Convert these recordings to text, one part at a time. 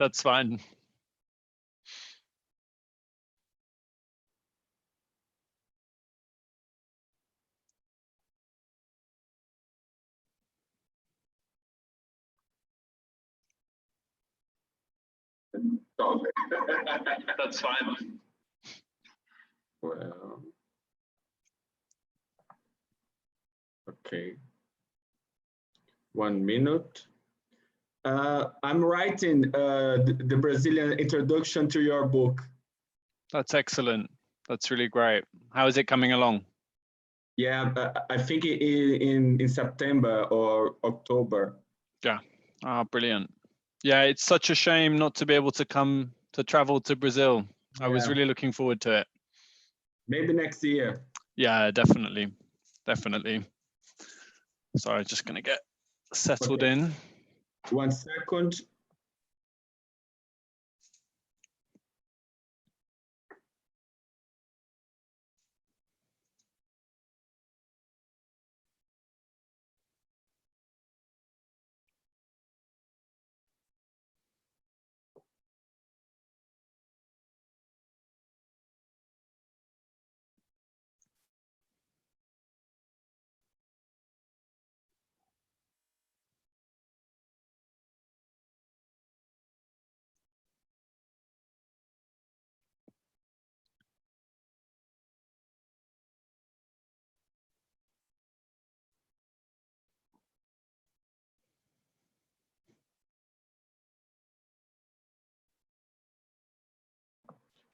That's fine. That's fine. Well, okay. 1 minute. I'm writing the Brazilian introduction to your book. That's excellent. That's really great. How is it coming along? Yeah, I think in September or October. Yeah. Ah, brilliant. Yeah, it's such a shame not to be able to come to travel to Brazil. I was really looking forward to it. Maybe next year. Yeah, definitely. Definitely. Sorry, just going to get settled in. 1 second.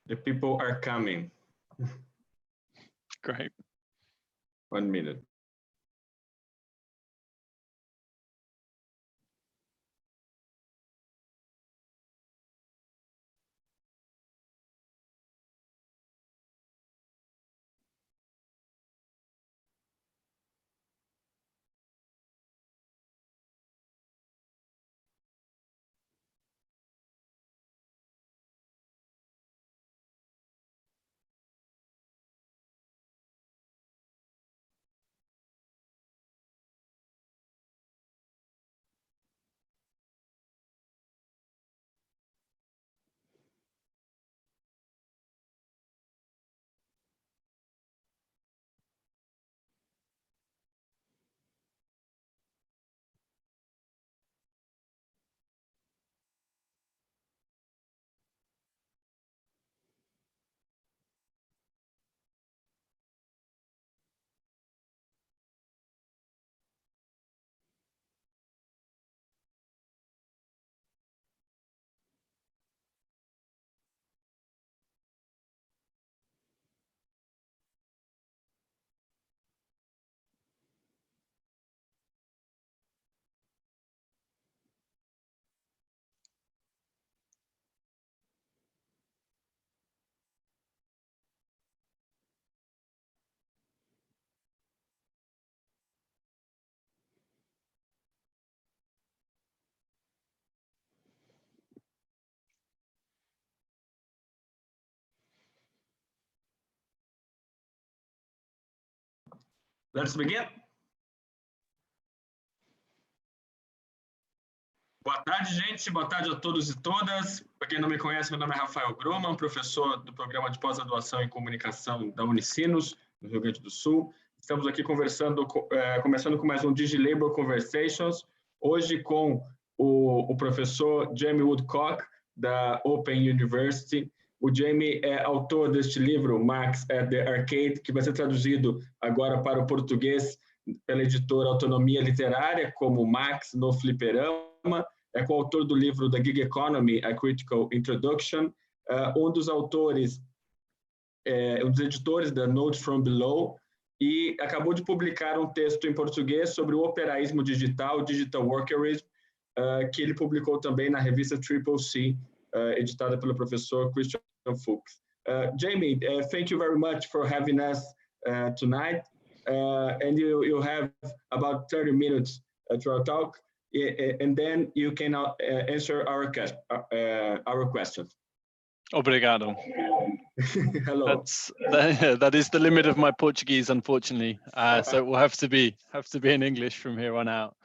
The people are coming. Great. 1 minute. Let's begin. Boa tarde, gente. Boa tarde a todos e todas. Para quem não me conhece, meu nome é Rafael Groma, professor do Programa de Pós-Graduação em Comunicação da UNISINOS, no Rio Grande do Sul. Estamos aqui começando com mais um DigiLabour Conversations, hoje com o professor Jamie Woodcock, da Open University. O Jamie é autor deste livro, Marx at the Arcade, que vai ser traduzido agora para o português pela editora Autonomia Literária, como Marx no Fliperama. É coautor do livro The Gig Economy, A Critical Introduction. Um dos autores, um dos editores da Notes from Below, e acabou de publicar um texto em português sobre o operaísmo digital, Digital Workerism, que ele publicou também na revista Triple C, editada pelo professor Christian Fuchs. Jamie, thank you very much for having us tonight. And you have about 30 minutes to our talk, and then you can answer our questions. Obrigado. Hello. That is the limit of my Portuguese, unfortunately. So it will have to be in English from here on out.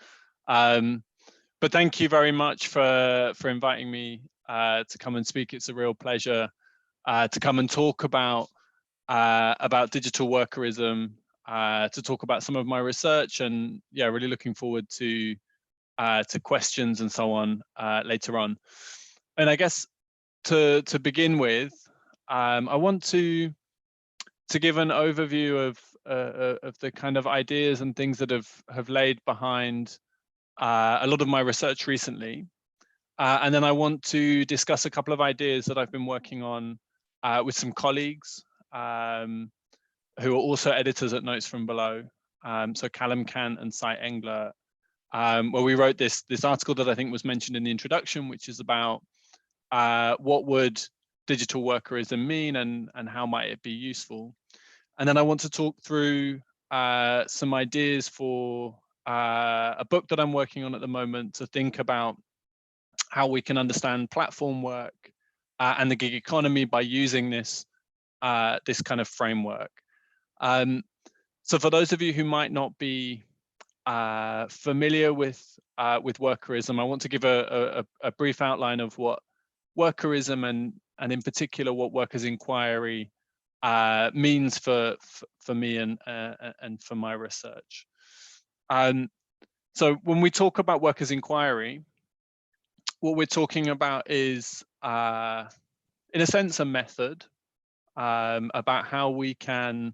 But thank you very much for inviting me to come and speak. It's a real pleasure to come and talk about digital workerism, to talk about some of my research, and yeah, really looking forward to questions and so on later on. And I guess to begin with, I want to give an overview of the kind of ideas and things that have laid behind a lot of my research recently. And then I want to discuss a couple of ideas that I've been working on with some colleagues who are also editors at Notes from Below. So Callum Kant and Cy Engler, where we wrote this article that I think was mentioned in the introduction, which is about what would digital workerism mean and how might it be useful. And then I want to talk through some ideas for a book that I'm working on at the moment to think about how we can understand platform work and the gig economy by using this kind of framework. So for those of you who might not be familiar with workerism, I want to give a brief outline of what workerism and in particular what workers' inquiry means for me and for my research. So when we talk about workers' inquiry, what we're talking about is, in a sense, a method about how we can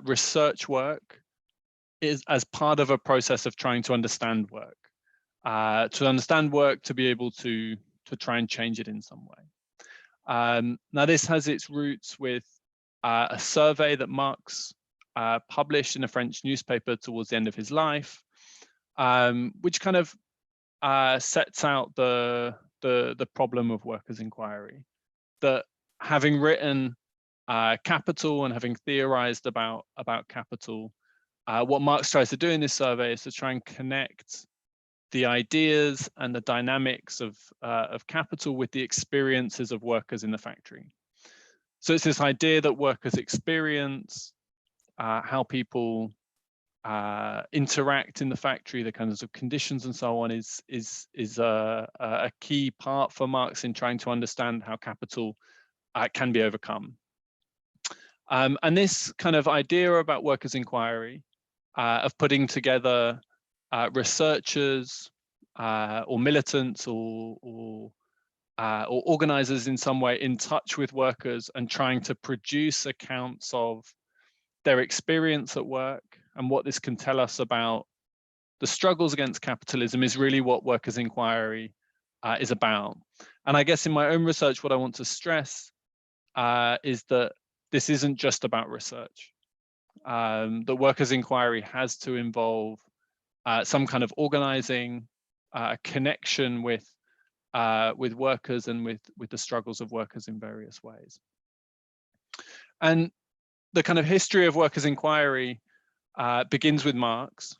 research work as part of a process of trying to understand work, to be able to try and change it in some way. Now, this has its roots with a survey that Marx published in a French newspaper towards the end of his life, which kind of sets out the problem of workers' inquiry. That having written Capital and having theorized about capital, what Marx tries to do in this survey is to try and connect the ideas and the dynamics of capital with the experiences of workers in the factory. So it's this idea that workers experience how people interact in the factory, the kinds of conditions and so on, is a key part for Marx in trying to understand how capital can be overcome. And this kind of idea about workers' inquiry, of putting together researchers or militants or organizers in some way in touch with workers and trying to produce accounts of their experience at work and what this can tell us about the struggles against capitalism, is really what workers' inquiry is about. And I guess in my own research, what I want to stress is that this isn't just about research. The workers' inquiry has to involve some kind of organizing, connection with workers and with the struggles of workers in various ways. And the kind of history of workers' inquiry begins with Marx,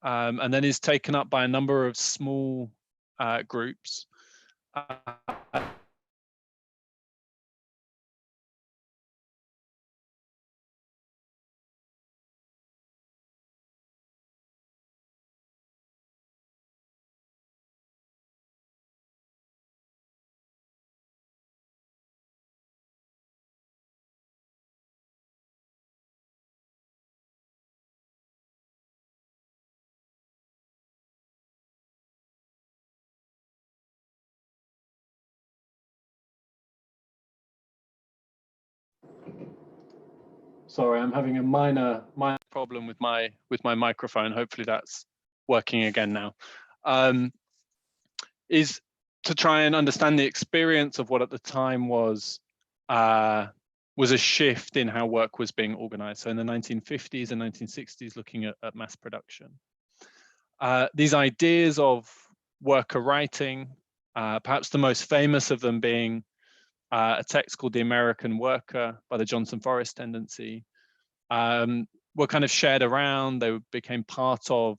and then is taken up by a number of small groups. Sorry, I'm having a minor problem with my microphone. Hopefully that's working again now. Is to try and understand the experience of what at the time was a shift in how work was being organized. So in the 1950s and 1960s, looking at mass production. These ideas of worker writing, perhaps the most famous of them being a text called The American Worker by the Johnson Forest Tendency, were kind of shared around. They became part of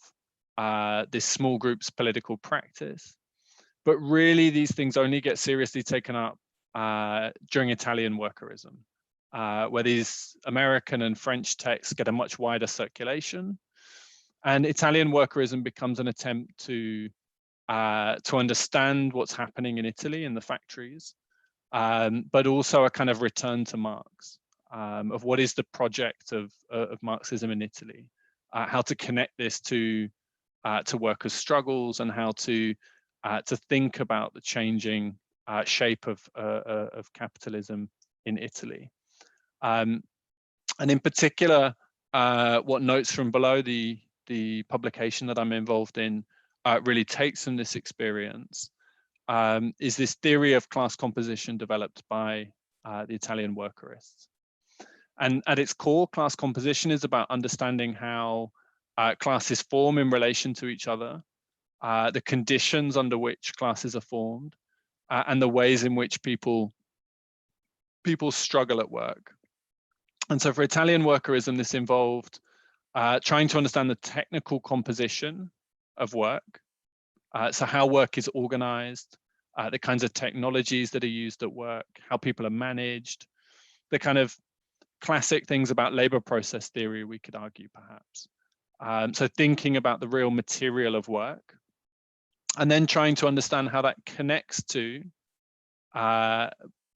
this small group's political practice. But really, these things only get seriously taken up during Italian workerism, where these American and French texts get a much wider circulation. And Italian workerism becomes an attempt to to understand what's happening in Italy in the factories, but also a kind of return to Marx, of what is the project of Marxism in Italy, how to connect this to workers' struggles, and how to think about the changing shape of capitalism in Italy. And in particular, what Notes from Below, the publication that I'm involved in, really takes from this experience, is this theory of class composition developed by the Italian workerists. And at its core, class composition is about understanding how classes form in relation to each other, the conditions under which classes are formed, and the ways in which people struggle at work. And so for Italian workerism, this involved trying to understand the technical composition of work, so how work is organized, the kinds of technologies that are used at work, how people are managed, the kind of classic things about labor process theory, we could argue perhaps. So thinking about the real material of work, and then trying to understand how that connects to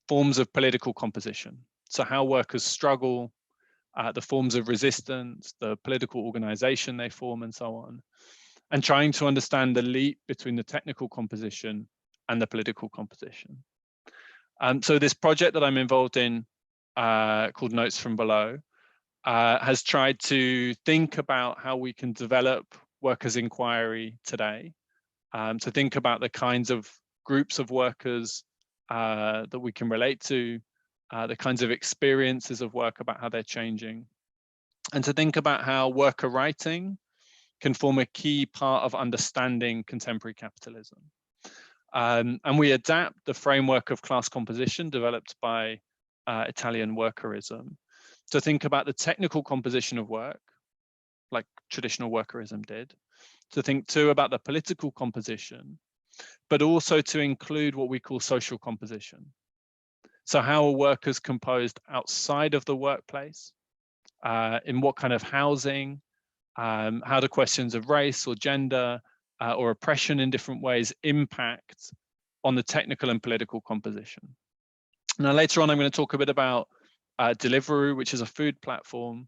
forms of political composition. So how workers struggle, the forms of resistance, the political organization they form, and so on. And trying to understand the leap between the technical composition and the political composition. So this project that I'm involved in, called Notes from Below, has tried to think about how we can develop workers' inquiry today, to think about the kinds of groups of workers that we can relate to, the kinds of experiences of work, about how they're changing, and to think about how worker writing can form a key part of understanding contemporary capitalism. And we adapt the framework of class composition developed by Italian workerism to think about the technical composition of work, like traditional workerism did, to think too about the political composition, but also to include what we call social composition. So how are workers composed outside of the workplace? In what kind of housing? How do questions of race or gender or oppression in different ways impact on the technical and political composition? Now, later on, I'm going to talk a bit about DigiLabour, which is a food platform,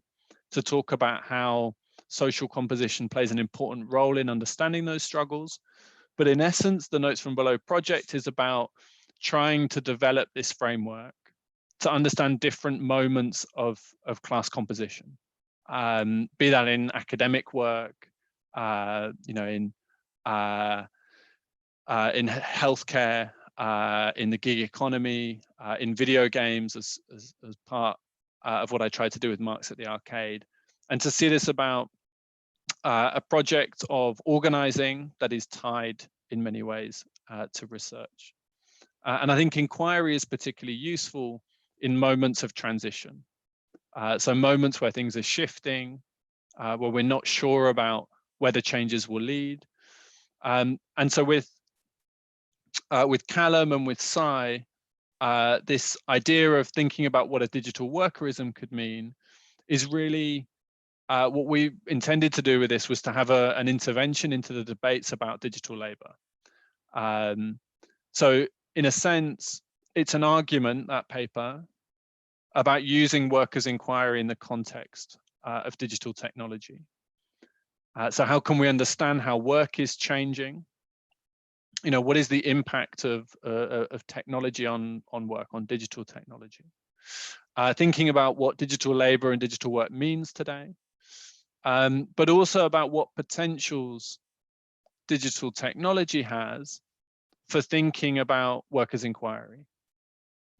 to talk about how social composition plays an important role in understanding those struggles. But in essence, the Notes from Below project is about trying to develop this framework to understand different moments of class composition, be that in academic work, in healthcare, in the gig economy, in video games as part of what I tried to do with Marx at the Arcade, and to see this about a project of organizing that is tied in many ways to research. And I think inquiry is particularly useful in moments of transition. So moments where things are shifting, where we're not sure about where the changes will lead. And so with Callum and with Sai, this idea of thinking about what a digital workerism could mean is really what we intended to do with this, was to have an intervention into the debates about digital labor. So in a sense, it's an argument, that paper, about using workers' inquiry in the context of digital technology. So how can we understand how work is changing? What is the impact of technology on work, on digital technology? Thinking about what digital labor and digital work means today, but also about what potentials digital technology has for thinking about workers' inquiry.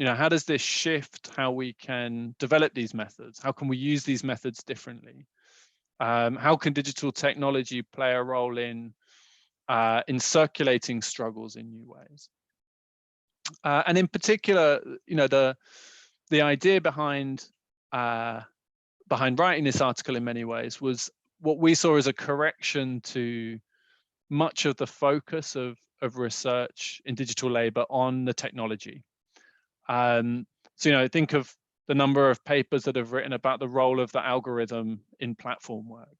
How does this shift how we can develop these methods? How can we use these methods differently? How can digital technology play a role in circulating struggles in new ways? And in particular, the idea behind writing this article in many ways was what we saw as a correction to much of the focus of research in digital labor on the technology. So, think of the number of papers that have written about the role of the algorithm in platform work,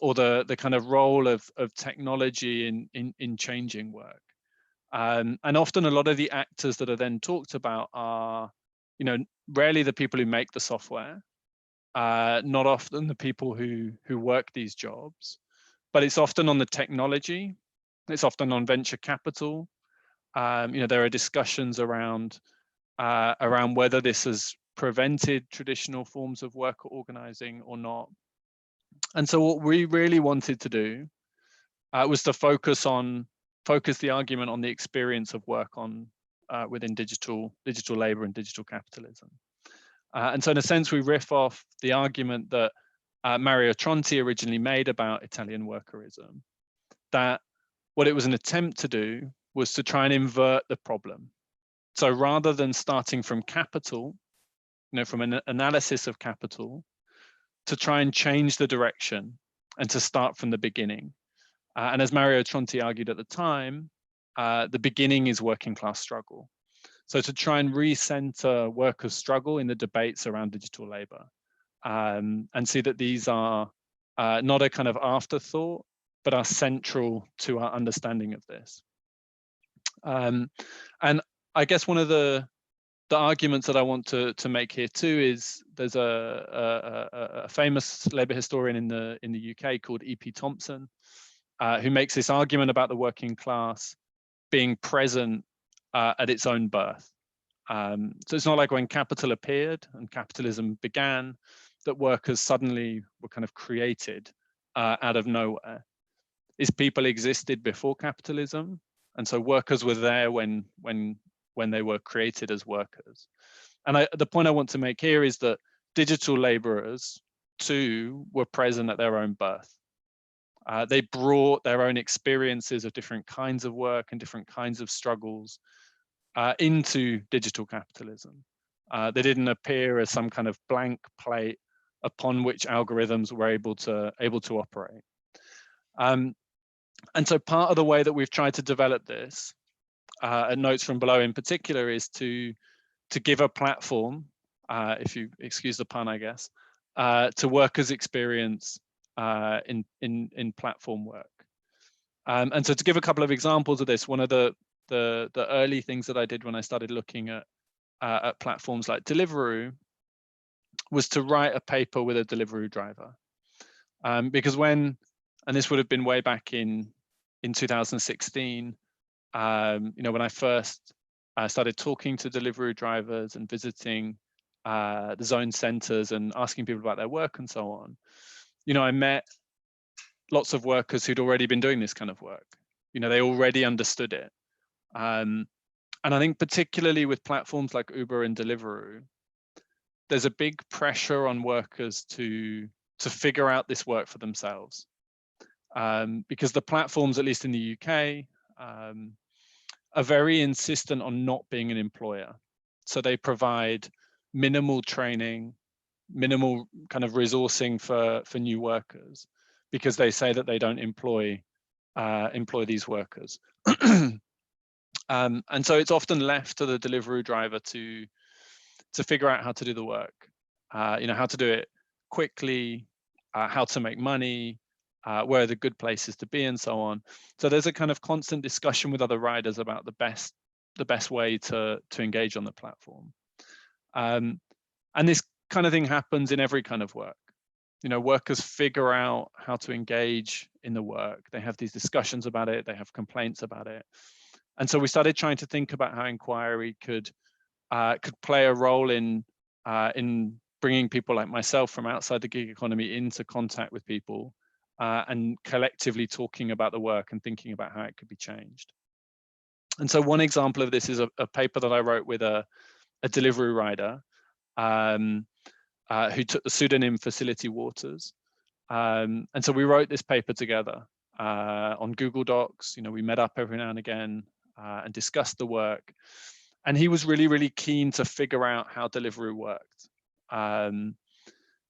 or the kind of role of technology in changing work. And often a lot of the actors that are then talked about are, rarely the people who make the software, not often the people who work these jobs, but it's often on the technology, it's often on venture capital. There are discussions around whether this has prevented traditional forms of worker organizing or not. And so what we really wanted to do was to focus the argument on the experience of work within digital labor and digital capitalism. And so in a sense, we riff off the argument that Mario Tronti originally made about Italian workerism, that what it was an attempt to do was to try and invert the problem. So rather than starting from capital, from an analysis of capital, to try and change the direction and to start from the beginning. And as Mario Tronti argued at the time, the beginning is working class struggle. So to try and recenter workers' struggle in the debates around digital labor, and see that these are not a kind of afterthought, but are central to our understanding of this. And I guess one of the arguments that I want to make here too is there's a famous labor historian in the UK called E.P. Thompson, who makes this argument about the working class being present at its own birth. So it's not like when capital appeared and capitalism began that workers suddenly were kind of created out of nowhere. Is people existed before capitalism, and so workers were there when they were created as workers. And the point I want to make here is that digital laborers too were present at their own birth. They brought their own experiences of different kinds of work and different kinds of struggles into digital capitalism. They didn't appear as some kind of blank plate upon which algorithms were able to operate. And so part of the way that we've tried to develop this, at Notes from Below in particular, is to give a platform, if you excuse the pun, I guess, to workers' experience in platform work. And so to give a couple of examples of this, one of the early things that I did when I started looking at platforms like Deliveroo was to write a paper with a Deliveroo driver, because and this would have been way back in 2016, when I first started talking to Deliveroo drivers and visiting the zone centers and asking people about their work and so on, I met lots of workers who'd already been doing this kind of work. They already understood it. And I think particularly with platforms like Uber and Deliveroo, there's a big pressure on workers to figure out this work for themselves. Because the platforms, at least in the UK, are very insistent on not being an employer. So they provide minimal training, minimal kind of resourcing for new workers, because they say that they don't employ these workers. And so it's often left to the Deliveroo driver to figure out how to do the work, how to do it quickly, how to make money, where are the good places to be, and so on. So there's a kind of constant discussion with other riders about the best way to engage on the platform. And this kind of thing happens in every kind of work. Workers figure out how to engage in the work. They have these discussions about it. They have complaints about it. And so we started trying to think about how inquiry could play a role in bringing people like myself from outside the gig economy into contact with people, and collectively talking about the work and thinking about how it could be changed. And so one example of this is a paper that I wrote with a Deliveroo rider who took the pseudonym Facility Waters. And so we wrote this paper together on Google Docs. We met up every now and again and discussed the work. And he was really, really keen to figure out how Deliveroo worked.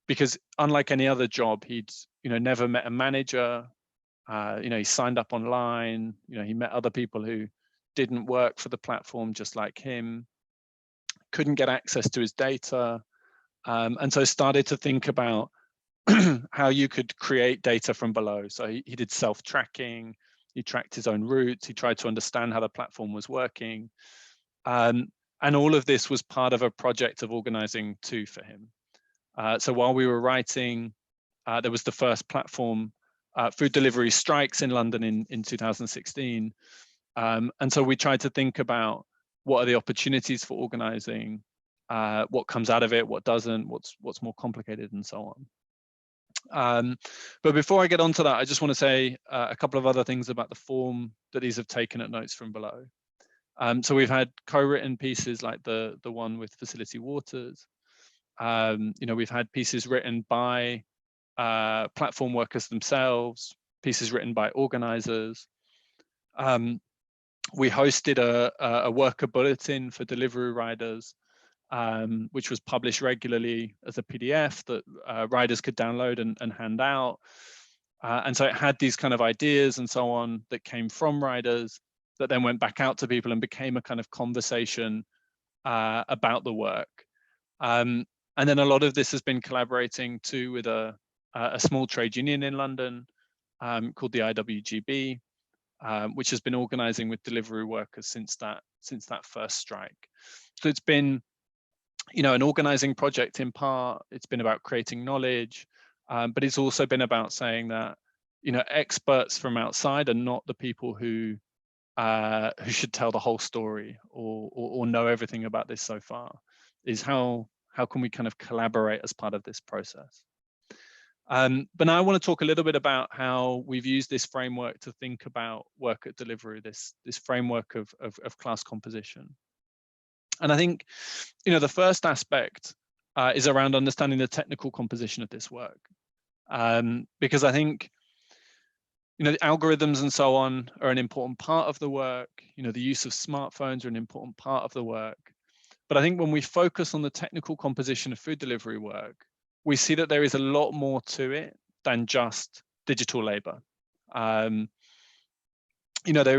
Because unlike any other job, he'd never met a manager. He signed up online. He met other people who didn't work for the platform just like him, couldn't get access to his data, and so started to think about how you could create data from below. So he did self-tracking, he tracked his own routes, he tried to understand how the platform was working. And all of this was part of a project of organizing two for him. So while we were writing, there was the first platform food delivery strikes in London in 2016. And so we tried to think about what are the opportunities for organizing, what comes out of it, what doesn't, what's more complicated, and so on. But before I get on to that, I just want to say a couple of other things about the form that these have taken at Notes from Below. So we've had co-written pieces like the one with Facility Waters. We've had pieces written by platform workers themselves, pieces written by organizers. We hosted a worker bulletin for delivery riders, which was published regularly as a PDF that riders could download and hand out. And so it had these kind of ideas and so on that came from riders that then went back out to people and became a kind of conversation about the work. And then a lot of this has been collaborating too with a small trade union in London called the IWGB, which has been organizing with delivery workers since that first strike. So it's been, an organizing project in part. It's been about creating knowledge, but it's also been about saying that, experts from outside are not the people who should tell the whole story or know everything about this so far. Is how can we kind of collaborate as part of this process? But now I want to talk a little bit about how we've used this framework to think about work at delivery, this framework of class composition. And I think, the first aspect is around understanding the technical composition of this work. Because I think, the algorithms and so on are an important part of the work. The use of smartphones are an important part of the work. But I think when we focus on the technical composition of food delivery work, we see that there is a lot more to it than just digital labor. There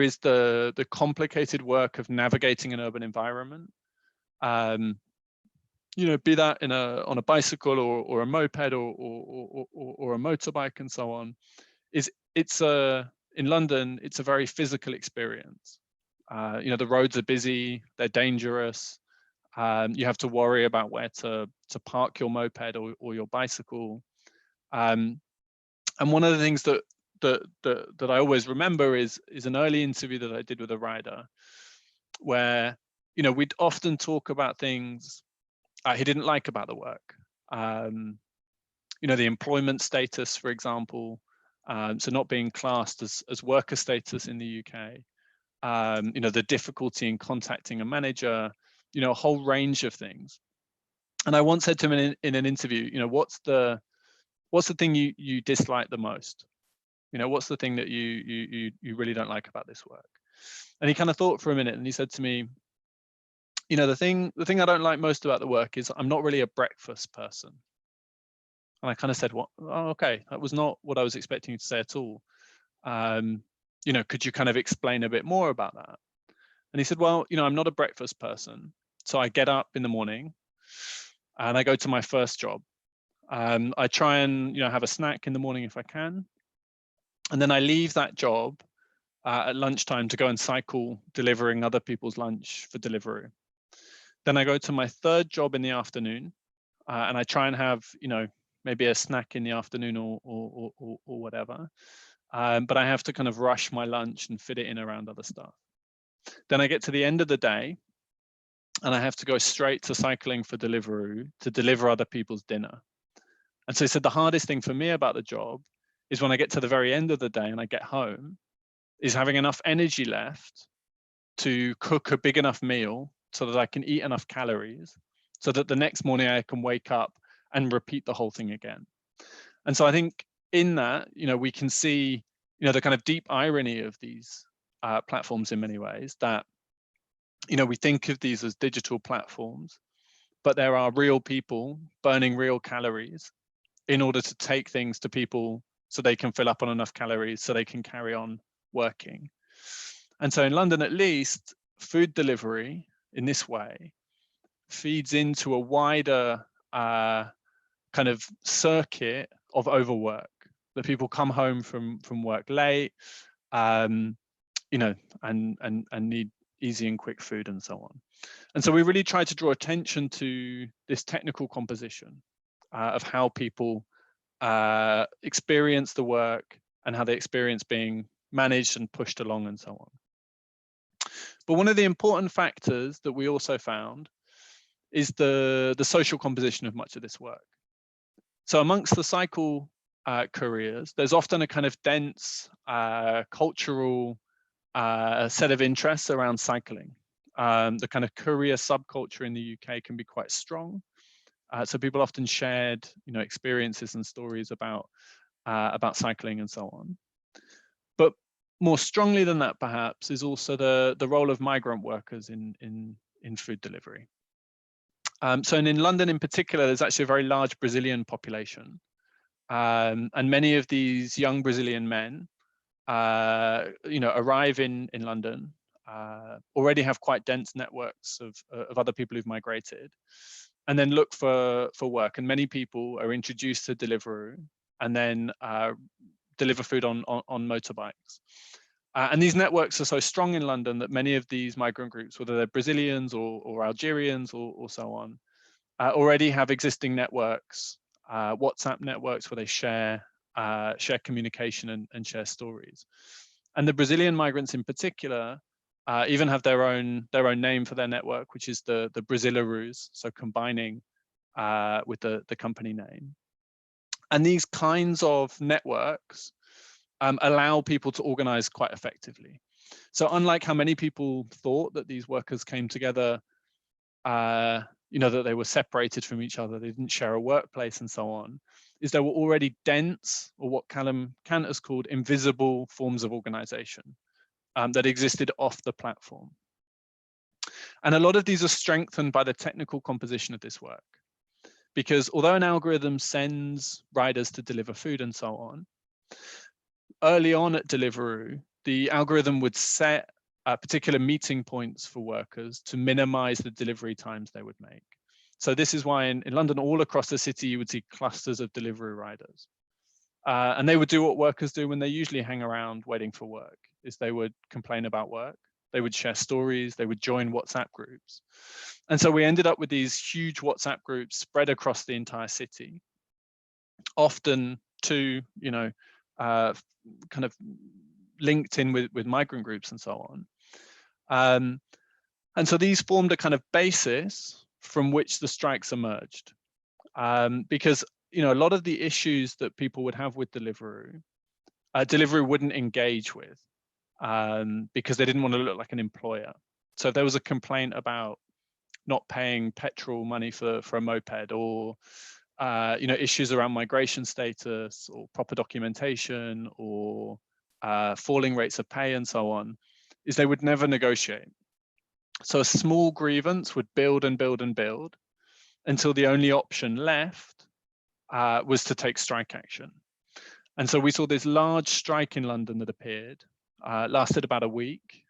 is the complicated work of navigating an urban environment. Be that on a bicycle or a moped or a motorbike and so on. In London, it's a very physical experience. The roads are busy, they're dangerous. You have to worry about where to park your moped or your bicycle. And one of the things that I always remember is an early interview that I did with a rider where, we'd often talk about things he didn't like about the work. The employment status, for example, so not being classed as worker status in the UK, the difficulty in contacting a manager, a whole range of things. And I once said to him in an interview, what's the thing you dislike the most? What's the thing that you really don't like about this work? And he kind of thought for a minute and he said to me, the thing I don't like most about the work is I'm not really a breakfast person. And I kind of said, "What? Oh, okay, that was not what I was expecting you to say at all. Could you kind of explain a bit more about that?" And he said, "Well, I'm not a breakfast person. So I get up in the morning and I go to my first job. I try and, have a snack in the morning if I can. And then I leave that job at lunchtime to go and cycle delivering other people's lunch for delivery. Then I go to my third job in the afternoon and I try and have, maybe a snack in the afternoon or whatever. But I have to kind of rush my lunch and fit it in around other stuff. Then I get to the end of the day and I have to go straight to cycling for Deliveroo to deliver other people's dinner. And so he said the hardest thing for me about the job is when I get to the very end of the day and I get home, is having enough energy left to cook a big enough meal so that I can eat enough calories so that the next morning I can wake up and repeat the whole thing again. And so I think in that, we can see, the kind of deep irony of these platforms in many ways that, we think of these as digital platforms, but there are real people burning real calories in order to take things to people so they can fill up on enough calories so they can carry on working. And so in London, at least, food delivery in this way feeds into a wider kind of circuit overwork, that people come home from work late, you know, and need easy and quick food and so on. And so we really tried to draw attention to this technical composition of how people experience the work and how they experience being managed and pushed along and so on. But one of the important factors that we also found is the social composition of much of this work. So amongst the cycle careers, there's often a kind of dense cultural set of interests around cycling. The kind of courier subculture in the UK can be quite strong. So people often shared, you know, experiences and stories about cycling and so on. But more strongly than that, perhaps, is also the role of migrant workers in food delivery. So in London in particular, there's actually a very large Brazilian population. And many of these young Brazilian men, you know, arrive in London, already have quite dense networks of other people who've migrated, and then look for work. And many people are introduced to Deliveroo and then deliver food on motorbikes. And these networks are so strong in London that many of these migrant groups, whether they're Brazilians or Algerians or so on, already have existing networks, WhatsApp networks where they share communication and share stories. And the Brazilian migrants in particular even have their own name for their network, which is the Brasileiros, so combining with the company name. And these kinds of networks allow people to organize quite effectively. So unlike how many people thought that these workers came together, you know, that they were separated from each other, they didn't share a workplace and so on, is there were already dense, or what Kant has called invisible forms of organization that existed off the platform. And a lot of these are strengthened by the technical composition of this work. Because although an algorithm sends riders to deliver food and so on, early on at Deliveroo, the algorithm would set particular meeting points for workers to minimize the delivery times they would make. So this is why in London, all across the city, you would see clusters of Deliveroo riders. And they would do what workers do when they usually hang around waiting for work, is they would complain about work, they would share stories, they would join WhatsApp groups. And so we ended up with these huge WhatsApp groups spread across the entire city, often to, you know, kind of linked in with migrant groups and so on. And so these formed a kind of basis from which the strikes emerged. Because, you know, a lot of the issues that people would have with Deliveroo, Deliveroo wouldn't engage with because they didn't want to look like an employer. So if there was a complaint about not paying petrol money for a moped, or you know, issues around migration status or proper documentation or falling rates of pay and so on, is they would never negotiate. So a small grievance would build and build and build until the only option left was to take strike action. And so we saw this large strike in London that appeared, lasted about a week,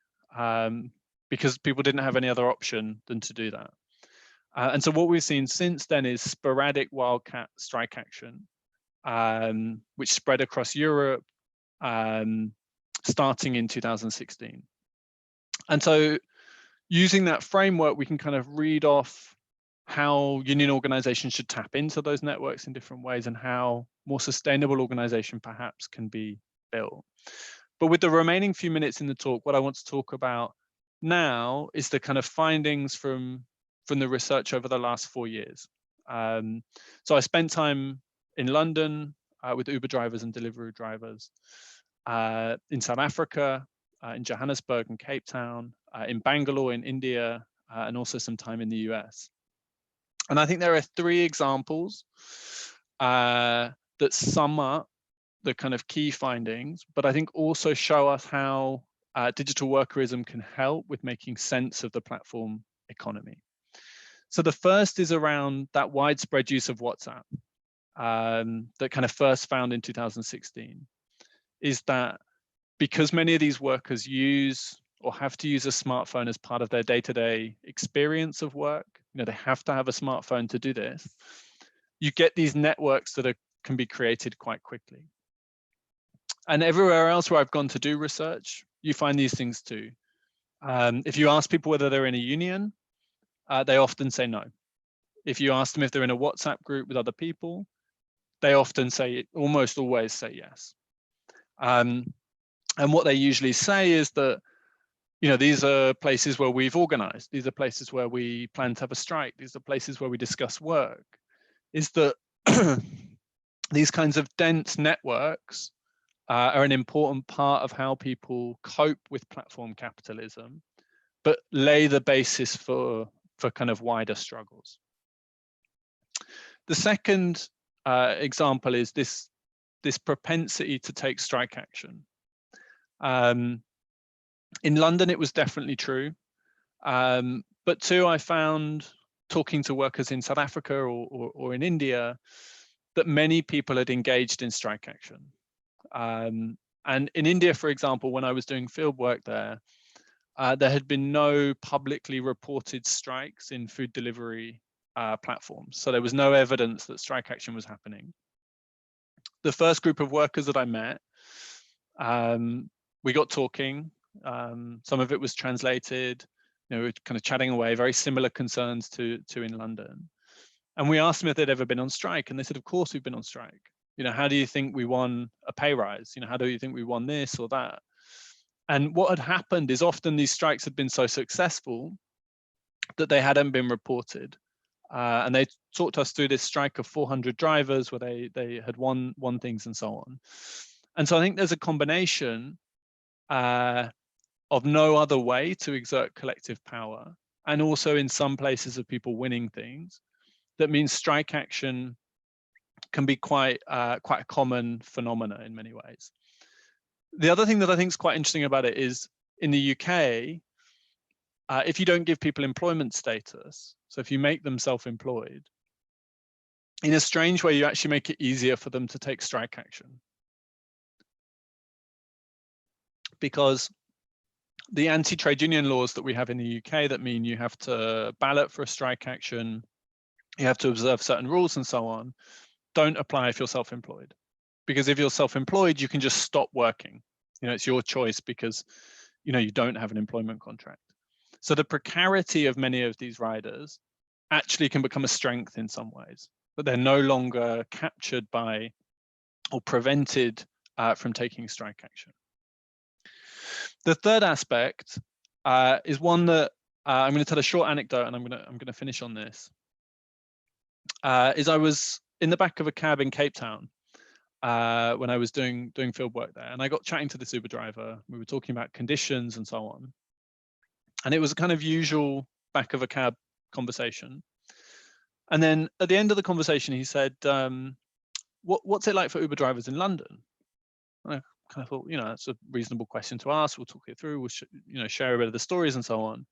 because people didn't have any other option than to do that. And so what we've seen since then is sporadic wildcat strike action, which spread across Europe, starting in 2016. And so using that framework, we can kind of read off how union organizations should tap into those networks in different ways, and how more sustainable organization perhaps can be built. But with the remaining few minutes in the talk, what I want to talk about now is the kind of findings from the research over the last 4 years. So I spent time in London with Uber drivers and Deliveroo drivers, in South Africa, in Johannesburg and Cape Town, in Bangalore in India, and also some time in the US. And I think there are 3 examples that sum up the kind of key findings, but I think also show us how digital workerism can help with making sense of the platform economy. So the first is around that widespread use of WhatsApp that kind of first found in 2016, is that because many of these workers use or have to use a smartphone as part of their day-to-day experience of work, you know, they have to have a smartphone to do this, you get these networks that are can be created quite quickly. And everywhere else where I've gone to do research, you find these things too. If you ask people whether they're in a union, they often say no. If you ask them if they're in a WhatsApp group with other people, they often say, almost always say yes. And what they usually say is that, you know, these are places where we've organized. These are places where we plan to have a strike. These are places where we discuss work. Is that these kinds of dense networks are an important part of how people cope with platform capitalism, but lay the basis for kind of wider struggles. The second example is this propensity to take strike action. In London, it was definitely true. But too, I found talking to workers in South Africa or in India, that many people had engaged in strike action. And in India, for example, when I was doing field work there had been no publicly reported strikes in food delivery platforms. So there was no evidence that strike action was happening. The first group of workers that I met, we got talking. Some of it was translated. You know, we were kind of chatting away, very similar concerns to in London. And we asked them if they'd ever been on strike, and they said, of course we've been on strike. You know, how do you think we won a pay rise? You know, how do you think we won this or that? And what had happened is often these strikes had been so successful that they hadn't been reported. And they talked us through this strike of 400 drivers where they had won things and so on. And so I think there's a combination of no other way to exert collective power, and also in some places of people winning things, that means strike action can be quite a common phenomena in many ways. The other thing that I think is quite interesting about it is in the UK, if you don't give people employment status, so if you make them self-employed, in a strange way, you actually make it easier for them to take strike action. Because the anti-trade union laws that we have in the UK that mean you have to ballot for a strike action, you have to observe certain rules and so on, don't apply if you're self-employed. Because if you're self-employed, you can just stop working. You know, it's your choice because, you know, you don't have an employment contract. So the precarity of many of these riders actually can become a strength in some ways, but they're no longer captured by or prevented from taking strike action. The third aspect is one that I'm going to tell a short anecdote, and I'm going to finish on this. Is I was in the back of a cab in Cape Town when I was doing field work there, and I got chatting to this Uber driver. We were talking about conditions and so on, and it was a kind of usual back of a cab conversation. And then at the end of the conversation, he said, "What's it like for Uber drivers in London?" And I kind of thought, you know, that's a reasonable question to ask. We'll talk it through. We'll you know, share a bit of the stories and so on.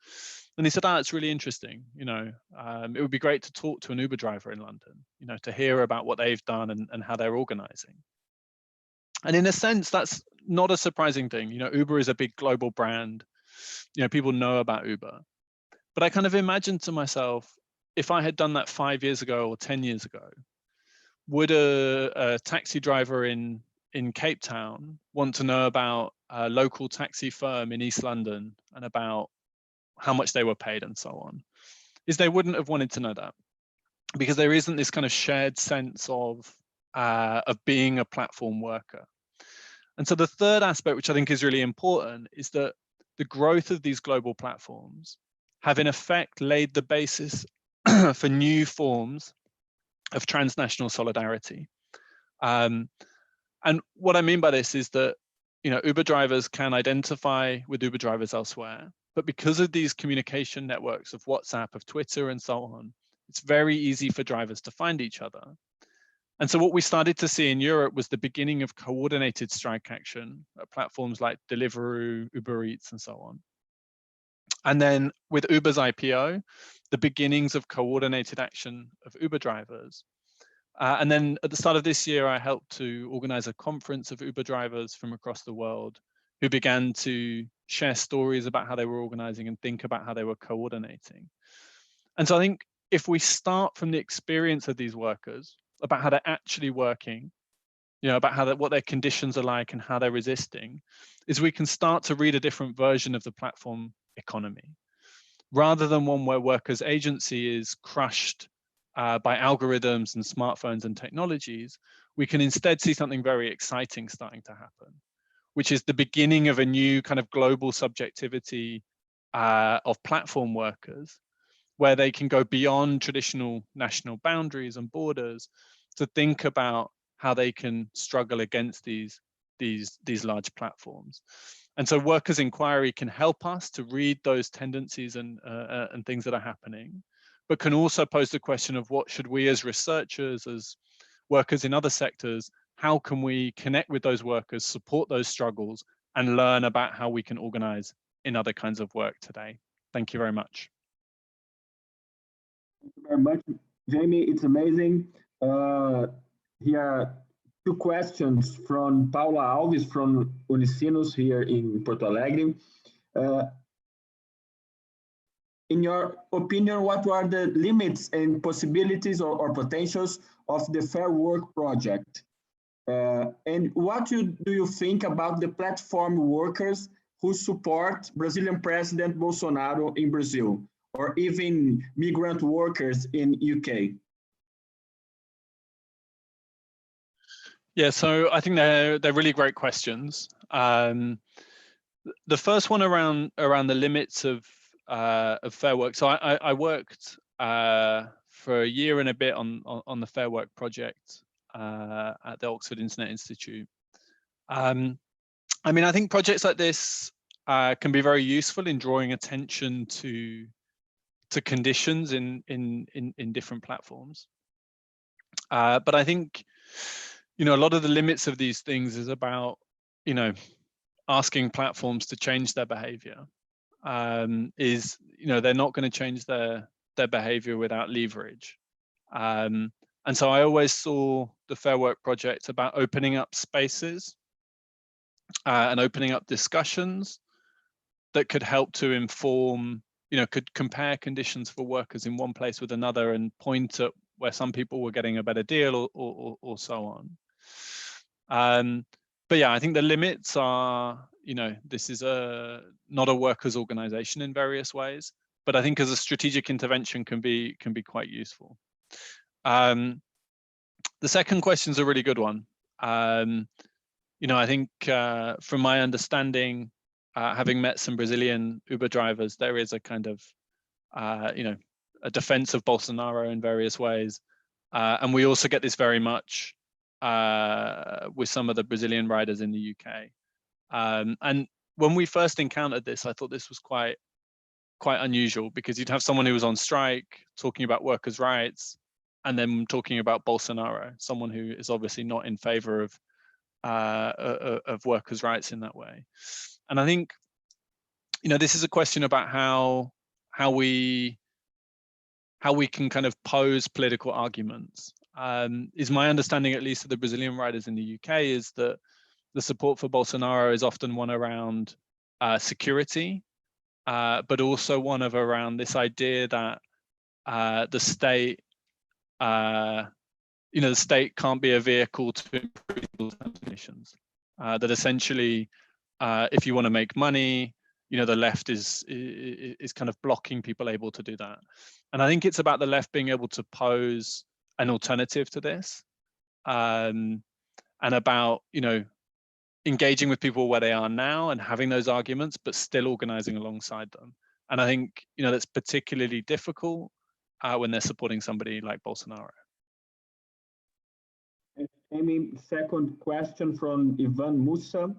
And he said, it's really interesting. You know, it would be great to talk to an Uber driver in London, you know, to hear about what they've done and how they're organizing. And in a sense, that's not a surprising thing. You know, Uber is a big global brand. You know, people know about Uber. But I kind of imagined to myself, if I had done that 5 years ago or 10 years ago, would a taxi driver in Cape Town want to know about a local taxi firm in East London and about how much they were paid and so on? Is they wouldn't have wanted to know that, because there isn't this kind of shared sense of being a platform worker. And so the third aspect, which I think is really important, is that the growth of these global platforms have in effect laid the basis for new forms of transnational solidarity. And what I mean by this is that, you know, Uber drivers can identify with Uber drivers elsewhere, but because of these communication networks of WhatsApp, of Twitter, and so on, it's very easy for drivers to find each other. And so what we started to see in Europe was the beginning of coordinated strike action at platforms like Deliveroo, Uber Eats, and so on. And then with Uber's IPO, the beginnings of coordinated action of Uber drivers. And then at the start of this year, I helped to organize a conference of Uber drivers from across the world who began to share stories about how they were organizing and think about how they were coordinating. And so I think if we start from the experience of these workers, about how they're actually working, you know, about what their conditions are like and how they're resisting, is we can start to read a different version of the platform economy, rather than one where workers' agency is crushed by algorithms and smartphones and technologies. We can instead see something very exciting starting to happen, which is the beginning of a new kind of global subjectivity of platform workers, where they can go beyond traditional national boundaries and borders to think about how they can struggle against these large platforms. And so workers' inquiry can help us to read those tendencies and things that are happening, but can also pose the question of what should we as researchers, as workers in other sectors, how can we connect with those workers, support those struggles, and learn about how we can organize in other kinds of work today. Thank you very much. Thank you very much, Jamie. It's amazing. Here are two questions from Paula Alves from UNISINOS here in Porto Alegre. In your opinion, what are the limits and possibilities or potentials of the Fair Work project? And what do you think about the platform workers who support Brazilian President Bolsonaro in Brazil, or even migrant workers in UK? Yeah, so I think they're really great questions. The first one around the limits of Fair Work. So I worked for a year and a bit on the Fair Work project at the Oxford Internet Institute. I mean, I think projects like this can be very useful in drawing attention to conditions in different platforms. But I think, you know, a lot of the limits of these things is about, you know, asking platforms to change their behavior. You know, they're not going to change their behavior without leverage. And so I always saw the Fair Work project about opening up spaces and opening up discussions that could help to inform, you know, could compare conditions for workers in one place with another and point at where some people were getting a better deal or so on. But yeah, I think the limits are, you know, this is not a workers' organization in various ways, but I think as a strategic intervention can be quite useful. The second question is a really good one. You know, I think from my understanding, having met some Brazilian Uber drivers, there is a kind of, you know, a defense of Bolsonaro in various ways. And we also get this very much with some of the Brazilian riders in the UK. And when we first encountered this, I thought this was quite unusual, because you'd have someone who was on strike talking about workers' rights and then talking about Bolsonaro, someone who is obviously not in favor of workers' rights in that way. And I think, you know, this is a question about how we can kind of pose political arguments. Is my understanding, at least of the Brazilian riders in the UK, is that the support for Bolsonaro is often one around security, but also one of around this idea that the state, you know, the state can't be a vehicle to improve people's conditions. That essentially, if you want to make money, you know, the left is kind of blocking people able to do that. And I think it's about the left being able to pose an alternative to this, and about, you know, engaging with people where they are now and having those arguments, but still organizing alongside them. And I think, you know, that's particularly difficult when they're supporting somebody like Bolsonaro. Amy, second question from Ivan Musa.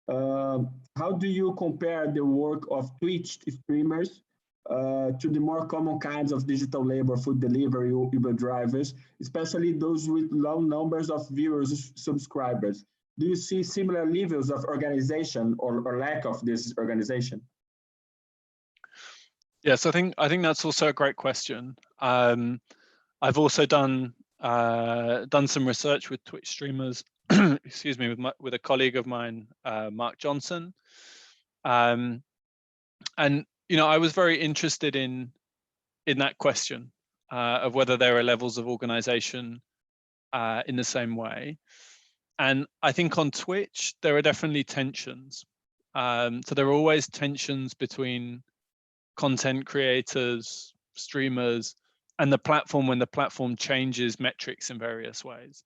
How do you compare the work of Twitch streamers to the more common kinds of digital labor, food delivery, Uber drivers, especially those with low numbers of viewers, subscribers? Do you see similar levels of organization or lack of this organization? Yes, I think that's also a great question. I've also done some research with Twitch streamers, excuse me, with a colleague of mine, Mark Johnson, and you know, I was very interested in that question of whether there are levels of organization in the same way. And I think on Twitch, there are definitely tensions. So there are always tensions between content creators, streamers, and the platform when the platform changes metrics in various ways.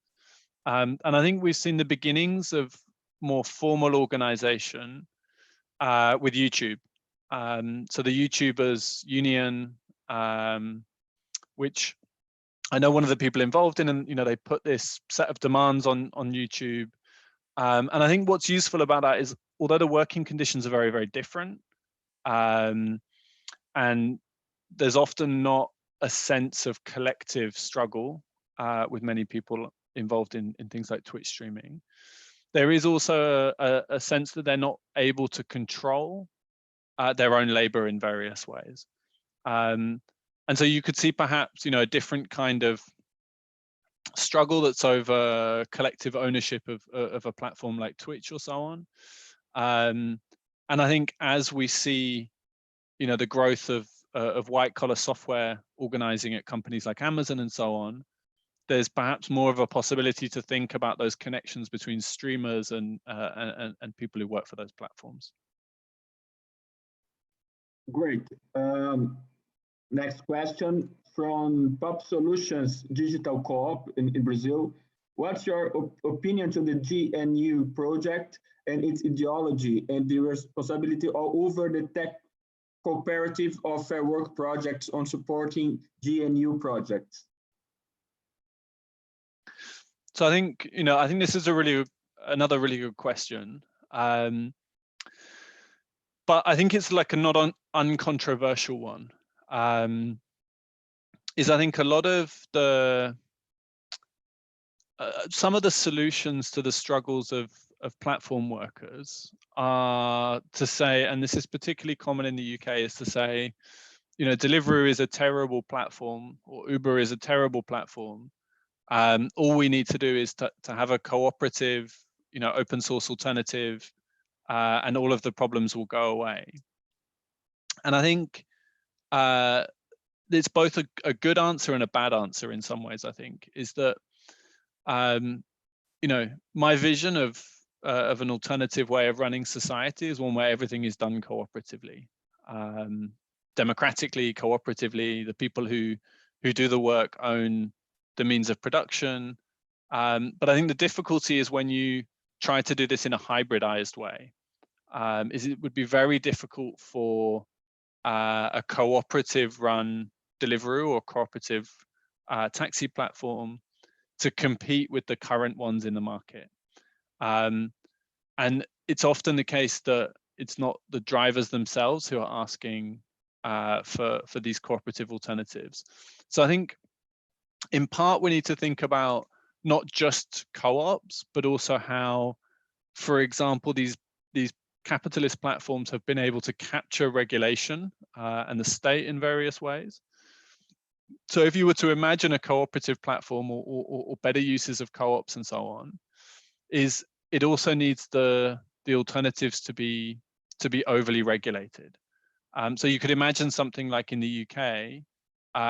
And I think we've seen the beginnings of more formal organization with YouTube. So the YouTubers Union, which I know one of the people involved in, and they put this set of demands on YouTube. And I think what's useful about that is, although the working conditions are very, very different, and there's often not a sense of collective struggle with many people involved in things like Twitch streaming, there is also a sense that they're not able to control their own labor in various ways. And so you could see perhaps, a different kind of struggle that's over collective ownership of a platform like Twitch or so on. And I think as we see, the growth of white collar software organizing at companies like Amazon and so on, there's perhaps more of a possibility to think about those connections between streamers and people who work for those platforms. Great. Next question from Pop Solutions Digital Co-op in Brazil. What's your opinion to the GNU project and its ideology and the responsibility over the tech cooperative of work projects on supporting GNU projects? So I think, I think this is another really good question. But I think it's like a not uncontroversial one. Is I think a lot of the some of the solutions to the struggles of platform workers are to say, and this is particularly common in the UK, is to say, Deliveroo is a terrible platform, or Uber is a terrible platform. All we need to do is to have a cooperative, open source alternative, and all of the problems will go away. And I think it's both a good answer and a bad answer in some ways. I think is that my vision of an alternative way of running society is one where everything is done cooperatively, democratically, cooperatively. The people who do the work own the means of production. But I think the difficulty is when you try to do this in a hybridized way, is it would be very difficult for a cooperative run Deliveroo or cooperative taxi platform to compete with the current ones in the market. And it's often the case that it's not the drivers themselves who are asking for these cooperative alternatives. So I think in part we need to think about not just co-ops, but also how, for example, these capitalist platforms have been able to capture regulation and the state in various ways. So if you were to imagine a cooperative platform or better uses of co-ops and so on, is it also needs the alternatives to be overly regulated. So you could imagine something like in the UK,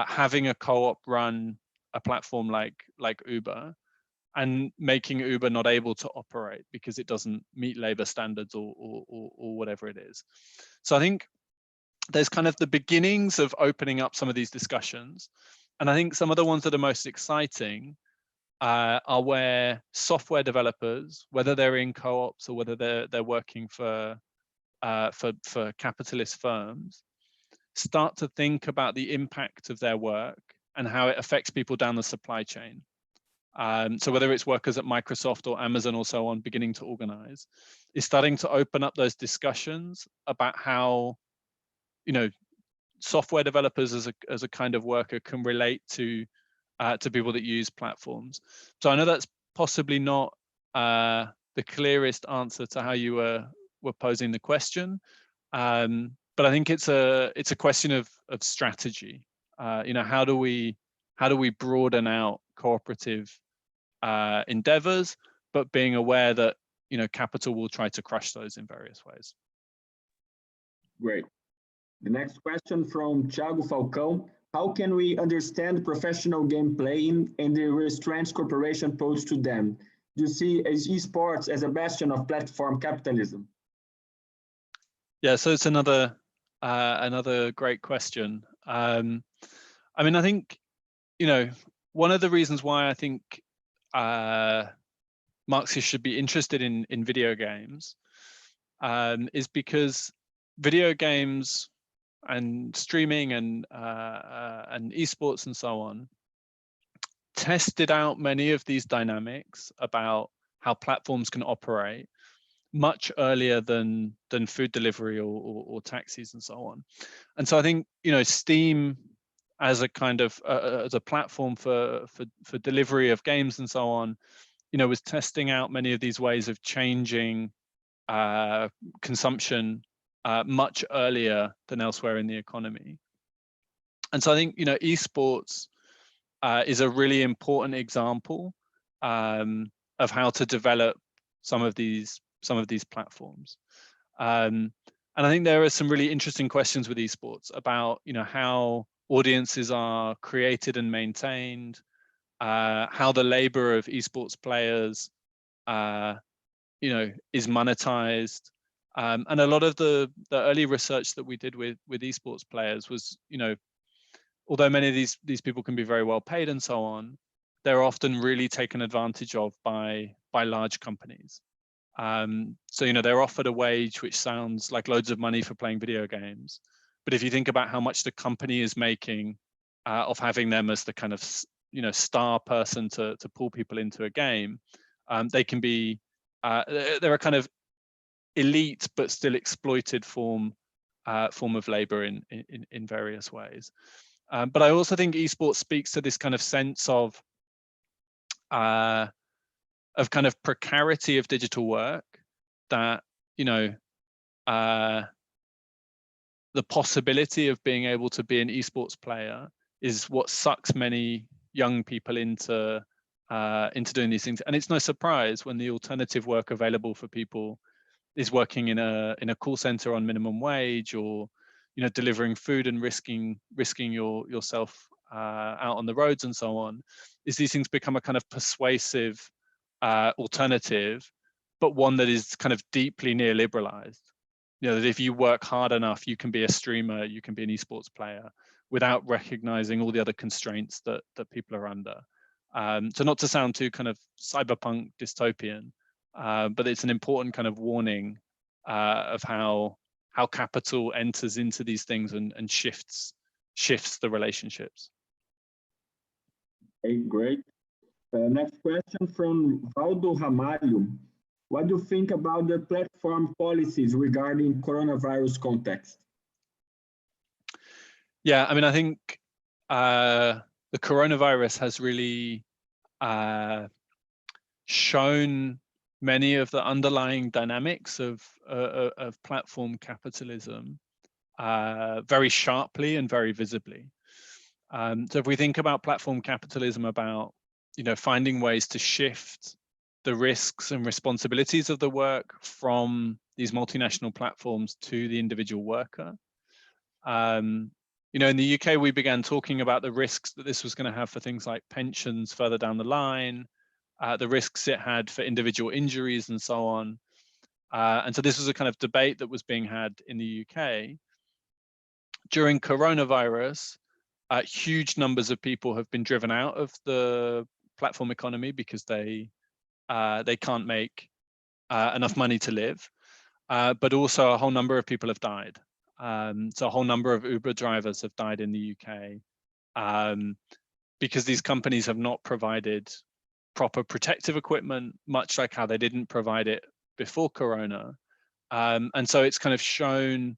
having a co-op run a platform like Uber, and making Uber not able to operate because it doesn't meet labor standards or whatever it is. So I think there's kind of the beginnings of opening up some of these discussions. And I think some of the ones that are most exciting are where software developers, whether they're in co-ops or whether they're working for capitalist firms, start to think about the impact of their work and how it affects people down the supply chain. So whether it's workers at Microsoft or Amazon or so on beginning to organize, is starting to open up those discussions about how, software developers as a kind of worker can relate to people that use platforms. So I know that's possibly not the clearest answer to how you were posing the question, but I think it's a question of strategy. How do we broaden out cooperative endeavors, but being aware that capital will try to crush those in various ways. Great. The next question from Thiago Falcão. how can we understand professional game playing and the restraints corporation pose to them? Do you see esports as a bastion of platform capitalism? Yeah, so it's another great question. I mean, I think, you know, one of the reasons why I think Marxists should be interested in video games is because video games and streaming and esports and so on tested out many of these dynamics about how platforms can operate much earlier than food delivery or taxis and so on. And so I think, you know, Steam as a kind of as a platform for delivery of games and so on, you know, was testing out many of these ways of changing consumption much earlier than elsewhere in the economy. And so I think, you know, esports is a really important example of how to develop some of these platforms. And I think there are some really interesting questions with esports about, you know, how audiences are created and maintained, how the labor of esports players, you know, is monetized. And a lot of the early research that we did with esports players was, you know, although many of these people can be very well paid and so on, they're often really taken advantage of by large companies. So, you know, they're offered a wage which sounds like loads of money for playing video games. But if you think about how much the company is making of having them as the kind of, you know, star person to pull people into a game, they can be, they're a kind of elite but still exploited form of labor in various ways. But I also think esports speaks to this kind of sense of kind of precarity of digital work, that, you know, the possibility of being able to be an esports player is what sucks many young people into doing these things. And it's no surprise when the alternative work available for people is working in a call center on minimum wage, or, you know, delivering food and risking yourself out on the roads and so on, is these things become a kind of persuasive alternative, but one that is kind of deeply neoliberalized. You know, that if you work hard enough, you can be a streamer, you can be an esports player, without recognizing all the other constraints that people are under. So not to sound too kind of cyberpunk dystopian, but it's an important kind of warning of how capital enters into these things and shifts the relationships. Okay, great. Next question from Valdo Ramalho. What do you think about the platform policies regarding coronavirus context? Yeah, I mean, I think the coronavirus has really shown many of the underlying dynamics of platform capitalism very sharply and very visibly. So if we think about platform capitalism, about, you know, finding ways to shift the risks and responsibilities of the work from these multinational platforms to the individual worker. You know, in the UK, we began talking about the risks that this was going to have for things like pensions further down the line, the risks it had for individual injuries and so on. And so this was a kind of debate that was being had in the UK. During coronavirus, huge numbers of people have been driven out of the platform economy because they can't make enough money to live, but also a whole number of people have died. So a whole number of Uber drivers have died in the UK because these companies have not provided proper protective equipment, much like how they didn't provide it before Corona. And so it's kind of shown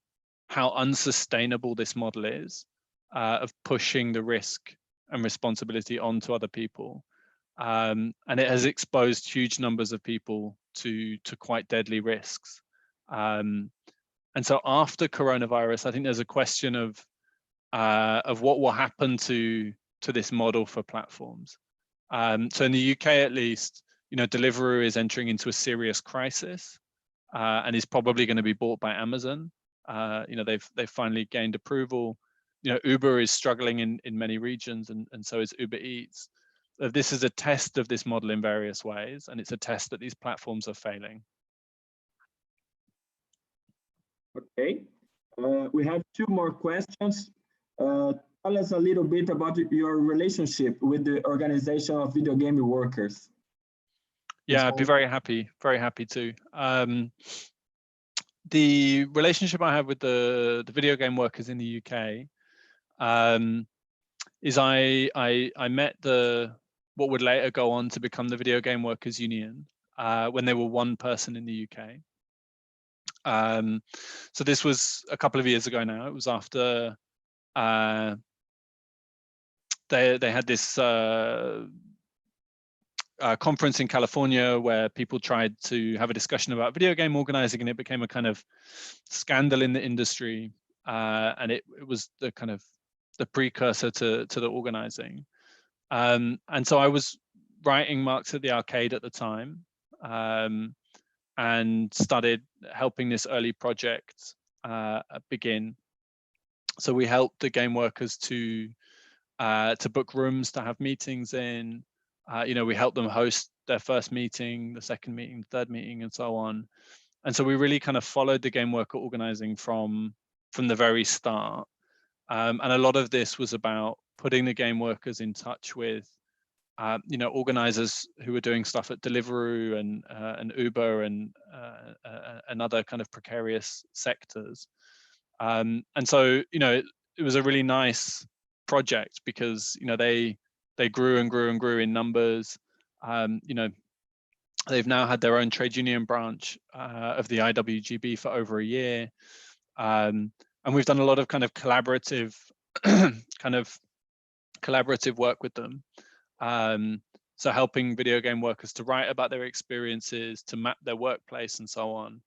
how unsustainable this model is of pushing the risk and responsibility onto other people. And it has exposed huge numbers of people to quite deadly risks. And so after coronavirus, I think there's a question of what will happen to this model for platforms. So in the UK, at least, you know, Deliveroo is entering into a serious crisis and is probably going to be bought by Amazon. You know, they've finally gained approval. you know, Uber is struggling in many regions, and so is Uber Eats. This is a test of this model in various ways, and it's a test that these platforms are failing. Okay, we have two more questions. Tell us a little bit about your relationship with the organization of video game workers. Yeah, I'd be very happy to. The relationship I have with the video game workers in the UK is I met what would later go on to become the Video Game Workers Union when they were one person in the UK. So this was a couple of years ago now. It was after they had this conference in California where people tried to have a discussion about video game organizing, and it became a kind of scandal in the industry, and it was the kind of the precursor to the organizing. And so I was writing Marks at the Arcade at the time, and started helping this early project begin. So we helped the game workers to book rooms to have meetings in. You know, we helped them host their first meeting, the second meeting, third meeting, and so on. And so we really kind of followed the game worker organizing from the very start. And a lot of this was about putting the game workers in touch with, you know, organizers who were doing stuff at Deliveroo and Uber and other kind of precarious sectors. And so, you know, it was a really nice project because, you know, they grew and grew and grew in numbers. You know, they've now had their own trade union branch of the IWGB for over a year. And we've done a lot of kind of collaborative work with them. So helping video game workers to write about their experiences, to map their workplace and so on.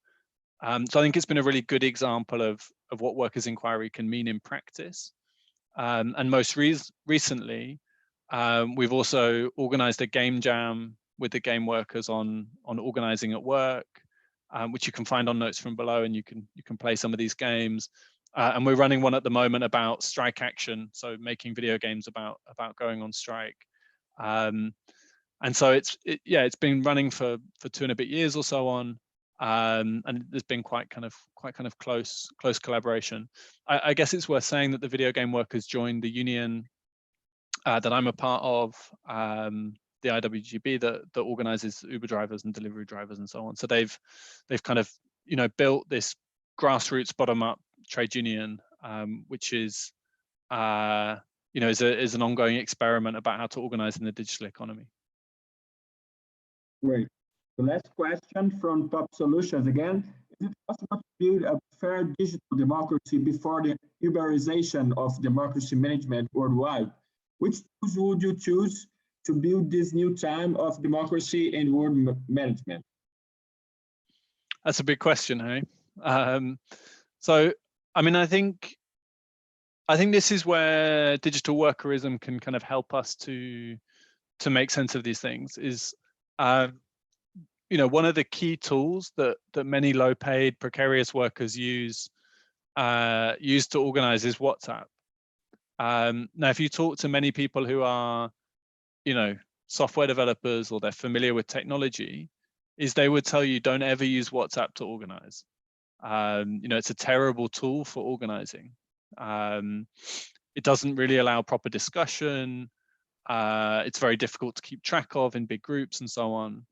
So I think it's been a really good example of what workers' inquiry can mean in practice. And most recently, we've also organized a game jam with the game workers on organizing at work, which you can find on notes from below, and you can play some of these games. And we're running one at the moment about strike action, so making video games about going on strike. And so it's been running for 2 and a bit years or so on, and there's been quite kind of close collaboration. I guess it's worth saying that the video game workers joined the union that I'm a part of, the IWGB that organizes Uber drivers and delivery drivers and so on. So they've kind of, you know, built this grassroots bottom-up trade union, which is you know, is an ongoing experiment about how to organize in the digital economy. Great. The last question from Top Solutions again. Is it possible to build a fair digital democracy before the Uberization of democracy management worldwide? Which tools would you choose to build this new time of democracy and world management? That's a big question, hey? So, I mean, I think this is where digital workerism can kind of help us to make sense of these things. Is you know, one of the key tools that many low-paid precarious workers use to organize is WhatsApp. Now, if you talk to many people who are, you know, software developers or they're familiar with technology, they would tell you don't ever use WhatsApp to organize. You know, it's a terrible tool for organizing. It doesn't really allow proper discussion. It's very difficult to keep track of in big groups and so on.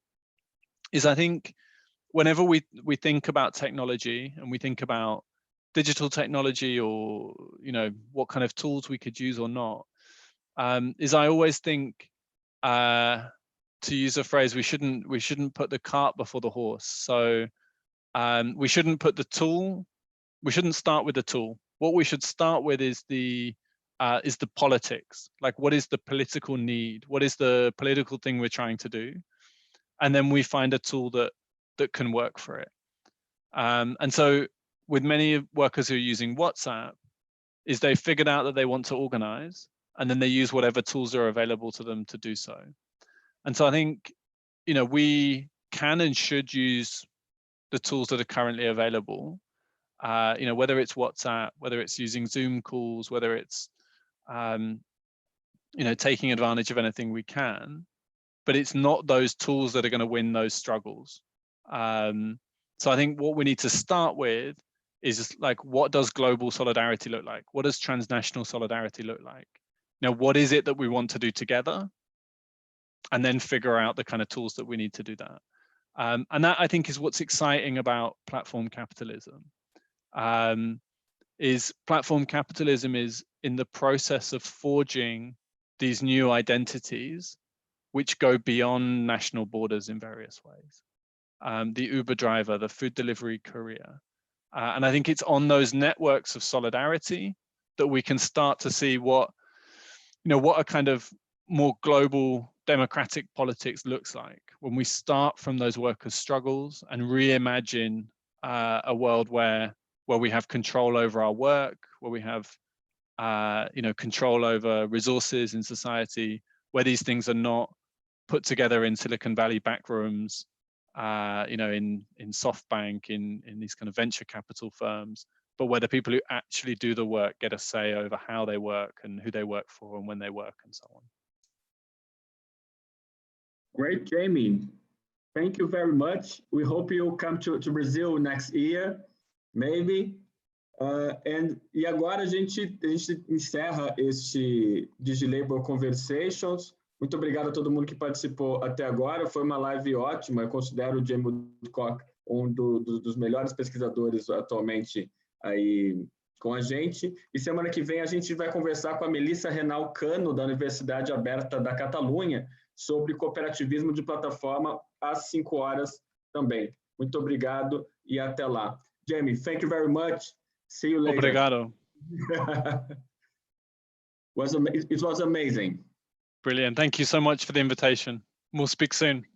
I think whenever we think about technology and we think about digital technology, or, you know, what kind of tools we could use or not, I always think, to use a phrase, we shouldn't put the cart before the horse. So we shouldn't start with the tool. What we should start with is the politics. Like, what is the political need? What is the political thing we're trying to do? And then we find a tool that can work for it. And so with many workers who are using WhatsApp, they figured out that they want to organize, and then they use whatever tools are available to them to do so. And so I think, you know, we can and should use the tools that are currently available. you know, whether it's WhatsApp, whether it's using Zoom calls, whether it's, you know, taking advantage of anything we can, but it's not those tools that are going to win those struggles. So I think what we need to start with is like, what does global solidarity look like? What does transnational solidarity look like? Now, what is it that we want to do together? And then figure out the kind of tools that we need to do that. And that, I think, is what's exciting about platform capitalism. Is platform capitalism is in the process of forging these new identities which go beyond national borders in various ways. The Uber driver, the food delivery courier. And I think it's on those networks of solidarity that we can start to see what, you know, what a kind of more global democratic politics looks like when we start from those workers' struggles and reimagine a world where we have control over our work, where we have you know, control over resources in society, where these things are not put together in Silicon Valley backrooms, you know, in SoftBank, in these kind of venture capital firms, but where the people who actually do the work get a say over how they work and who they work for and when they work and so on. Great, Jamie. Thank you very much. We hope you'll come to Brazil next year, maybe. E agora a gente encerra este DigiLabour Conversations. Muito obrigado a todo mundo que participou até agora. Foi uma live ótima. Eu considero o Jamie Woodcock dos melhores pesquisadores atualmente aí com a gente. E semana que vem a gente vai conversar com a Melissa Renal Cano, da Universidade Aberta da Catalunha, sobre cooperativismo de plataforma às 5 horas também. Muito obrigado e até lá. Jamie, thank you very much. See you later. Obrigado. It was amazing. Brilliant. Thank you so much for the invitation. We'll speak soon.